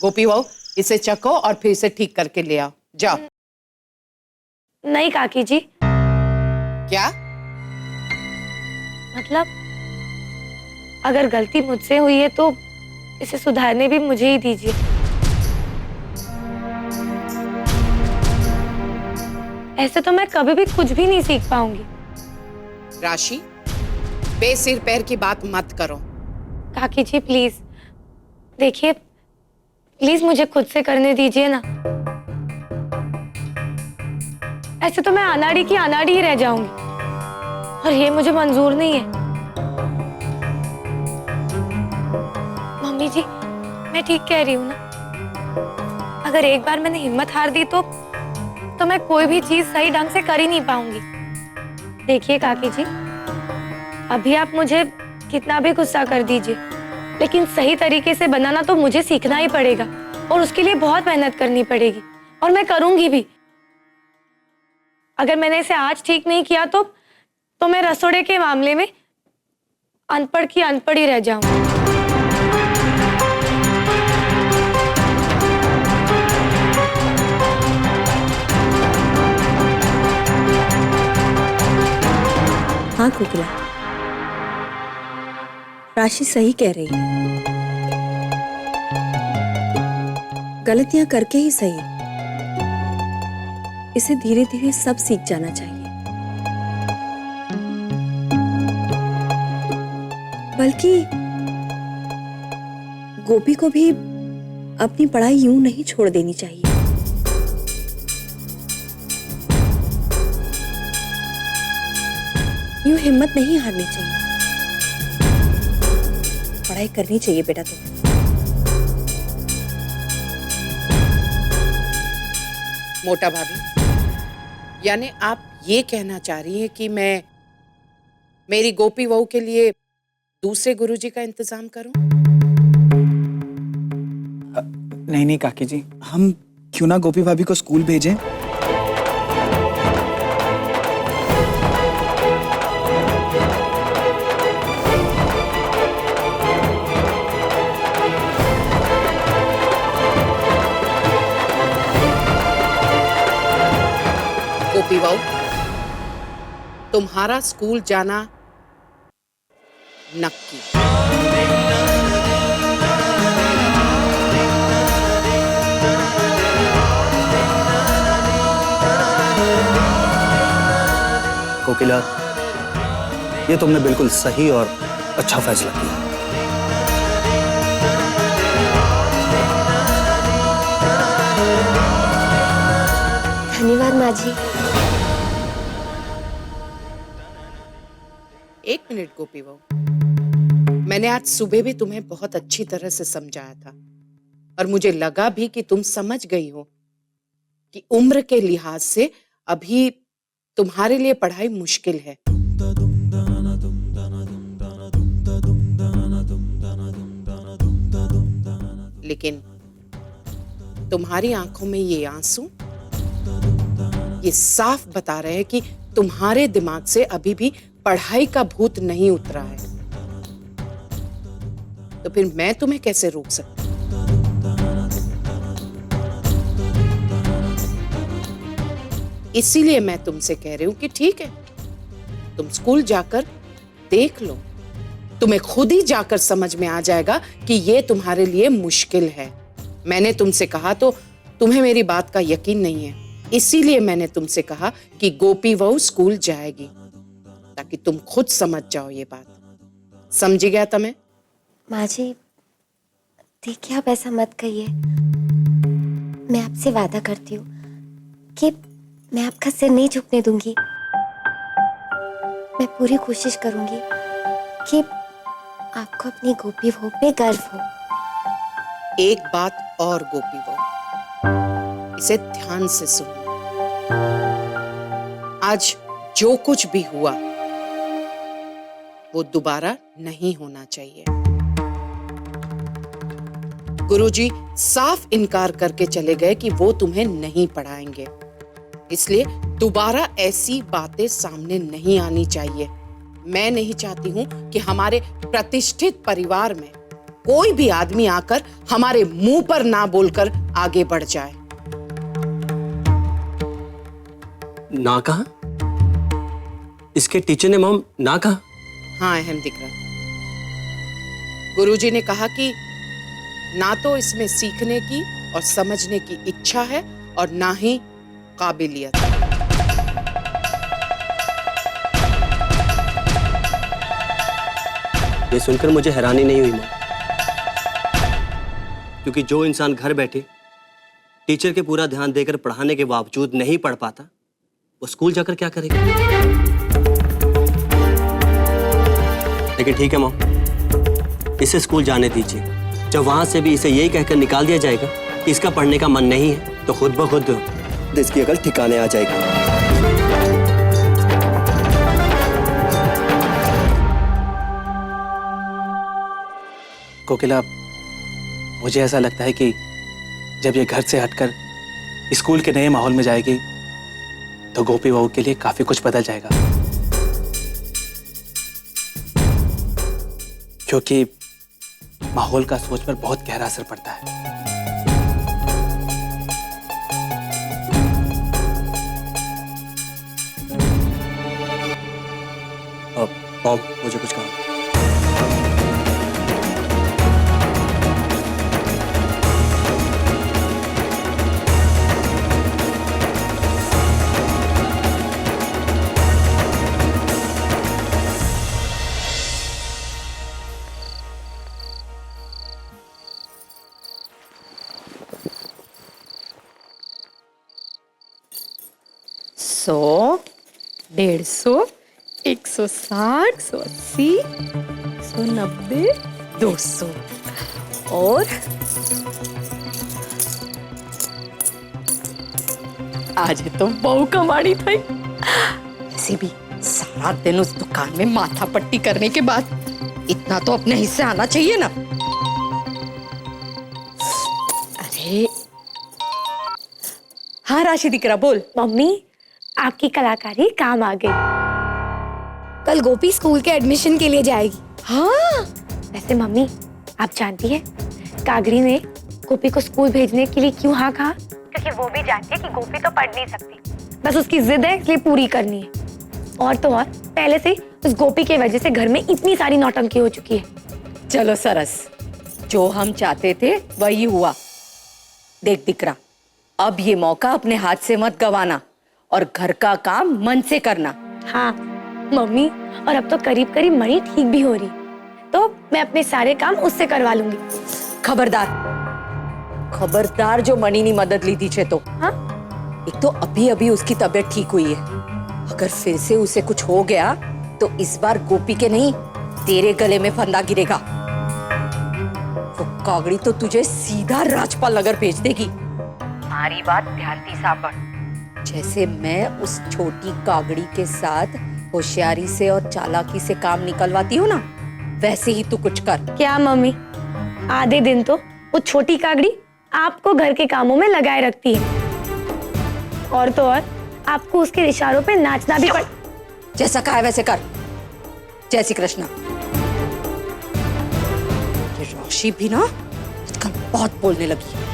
गोपी बहू, इसे चखो और फिर इसे ठीक करके ले आओ। जाओ। नहीं काकी जी। क्या? मतलब अगर गलती मुझसे हुई है तो इसे सुधारने भी मुझे ही दीजिए। ऐसे तो मैं कभी भी कुछ भी नहीं सीख पाऊंगी। राशि, बेसिर पैर की बात मत करो। काकी जी प्लीज देखिए, प्लीज मुझे खुद से करने दीजिए ना। ऐसे तो मैं अनाड़ी की अनाड़ी ही रह जाऊंगी और ये मुझे मंजूर नहीं है। मम्मी जी, मैं ठीक कह रही हूँ ना? अगर एक बार मैंने हिम्मत हार दी तो मैं कोई भी चीज सही ढंग से कर ही नहीं पाऊंगी। देखिए काकी जी, अभी आप मुझे कितना भी गुस्सा कर दीजिए, लेकिन सही तरीके से बनाना तो मुझे सीखना ही पड़ेगा और उसके लिए बहुत मेहनत करनी पड़ेगी और मैं करूंगी भी। अगर मैंने इसे आज ठीक नहीं किया तो मैं रसोड़े के मामले में अनपढ़ की अनपढ़ ही रह जाऊंगी। हाँ कोकिला, राशि सही कह रही है। गलतियां करके ही सही, इसे धीरे धीरे सब सीख जाना चाहिए। बल्कि गोपी को भी अपनी पढ़ाई यूं नहीं छोड़ देनी चाहिए। यूं हिम्मत नहीं हारनी चाहिए। पढ़ाई करनी चाहिए बेटा तुम्हें। मोटा भाभी, यानी आप ये कहना चाह रही हैं कि मैं मेरी गोपी बहू के लिए दूसरे गुरुजी का इंतजाम करूं? नहीं नहीं काकी जी, हम क्यों ना गोपी भाभी को स्कूल भेजें। गोपी बहू, तुम्हारा स्कूल जाना नक्की। कोकिला, ये तुमने बिल्कुल सही और अच्छा फैसला किया। धन्यवाद माँ जी। एक मिनट गोपी बहू, मैंने आज सुबह भी तुम्हें बहुत अच्छी तरह से समझाया था और मुझे लगा भी कि तुम समझ गई हो कि उम्र के लिहाज से अभी तुम्हारे लिए पढ़ाई मुश्किल है। लेकिन तुम्हारी आंखों में ये आंसू ये साफ बता रहे हैं कि तुम्हारे दिमाग से अभी भी पढ़ाई का भूत नहीं उतरा है। तो फिर मैं तुम्हें कैसे रोक सकती? इसीलिए मैं तुमसे कह रही हूं कि ठीक है, तुम स्कूल जाकर देख लो, तुम्हें खुद ही जाकर समझ में आ जाएगा कि ये तुम्हारे लिए मुश्किल है। मैंने तुमसे कहा तो तुम्हें मेरी बात का यकीन नहीं है, इसीलिए मैंने तुमसे कहा कि गोपी बहू स्कूल जाएगी, ताकि तुम खुद समझ जाओ ये बात। समझी गया तुम्हें? माँ जी देखिए, आप ऐसा मत कहिए। मैं आपसे वादा करती हूँ कि मैं आपका सिर नहीं झुकने दूंगी। मैं पूरी कोशिश करूंगी कि आपको अपनी गोपी बहू पे गर्व हो। एक बात और गोपी बहू, इसे ध्यान से सुनो। आज जो कुछ भी हुआ वो दोबारा नहीं होना चाहिए। गुरुजी साफ इनकार करके चले गए कि वो तुम्हें नहीं पढ़ाएंगे, इसलिए दोबारा ऐसी बातें सामने नहीं आनी चाहिए। मैं नहीं चाहती हूं कि हमारे प्रतिष्ठित परिवार में कोई भी आदमी आकर हमारे मुंह पर ना बोलकर आगे बढ़ जाए। ना कहा? इसके टीचर ने मॉम ना कहा? हाँ अहम दिख रहा। गुरुजी ने कहा कि ना तो इसमें सीखने की और समझने की इच्छा है और ना ही काबिलियत। ये सुनकर मुझे हैरानी नहीं हुई मॉम, क्योंकि जो इंसान घर बैठे टीचर के पूरा ध्यान देकर पढ़ाने के बावजूद नहीं पढ़ पाता, वो स्कूल जाकर क्या करेगा? लेकिन ठीक है मॉम, इसे स्कूल जाने दीजिए। जब वहां से भी इसे यही कहकर निकाल दिया जाएगा कि इसका पढ़ने का मन नहीं है, तो खुद ब खुद इसकी अकल ठिकाने आ जाएगी। कोकिला, मुझे ऐसा लगता है कि जब ये घर से हटकर स्कूल के नए माहौल में जाएगी तो गोपी बहू के लिए काफी कुछ बदल जाएगा, क्योंकि माहौल का सोच पर बहुत गहरा असर पड़ता है। मॉम, मुझे कुछ कहा। सौ, 150, 160, 180, 190, 200 और आज तो बहु कमाड़ी थी। ऐसे भी सारा दिन उस दुकान में माथा पट्टी करने के बाद इतना तो अपने हिस्से आना चाहिए ना। अरे हाँ राशि दिकरा बोल। मम्मी, आपकी कलाकारी काम आ गई। कल गोपी स्कूल के एडमिशन के लिए जाएगी। हाँ वैसे मम्मी, आप जानती है कागड़ी ने गोपी को स्कूल भेजने के लिए क्यों हाँ कहा? क्योंकि वो भी जानती है कि गोपी तो पढ़ नहीं सकती, बस उसकी जिद है इसलिए पूरी करनी है। और तो और पहले से उस गोपी की वजह से घर में इतनी सारी नौटंकी हो चुकी है। चलो सरस, जो हम चाहते थे वही हुआ। देख दिकरा, अब ये मौका अपने हाथ से मत गवाना और घर का काम मन से करना। हाँ मम्मी, और अब तो करीब करीब मणि ठीक भी हो रही, तो मैं अपने सारे काम उससे करवा लूंगी। खबरदार, खबरदार जो मणि ने मदद ली थी छे तो। हाँ? एक तो अभी अभी उसकी तबीयत ठीक हुई है, अगर फिर से उसे कुछ हो गया तो इस बार गोपी के नहीं तेरे गले में फंदा गिरेगा। वो कागड़ी तो तुझे सीधा राजपाल नगर भेज देगी। हमारी बात ध्यान से सांभळ। जैसे मैं उस छोटी कागड़ी के साथ होशियारी से और चालाकी से काम निकलवाती हूँ ना, वैसे ही तू कुछ कर। क्या मम्मी, आधे दिन तो वो छोटी कागड़ी आपको घर के कामों में लगाए रखती है, और तो और आपको उसके इशारों पे नाचना भी पड़। जैसा कहा है वैसे कर। जय श्री कृष्णा। ये रोशी भी ना आजकल बहुत बोलने लगी है।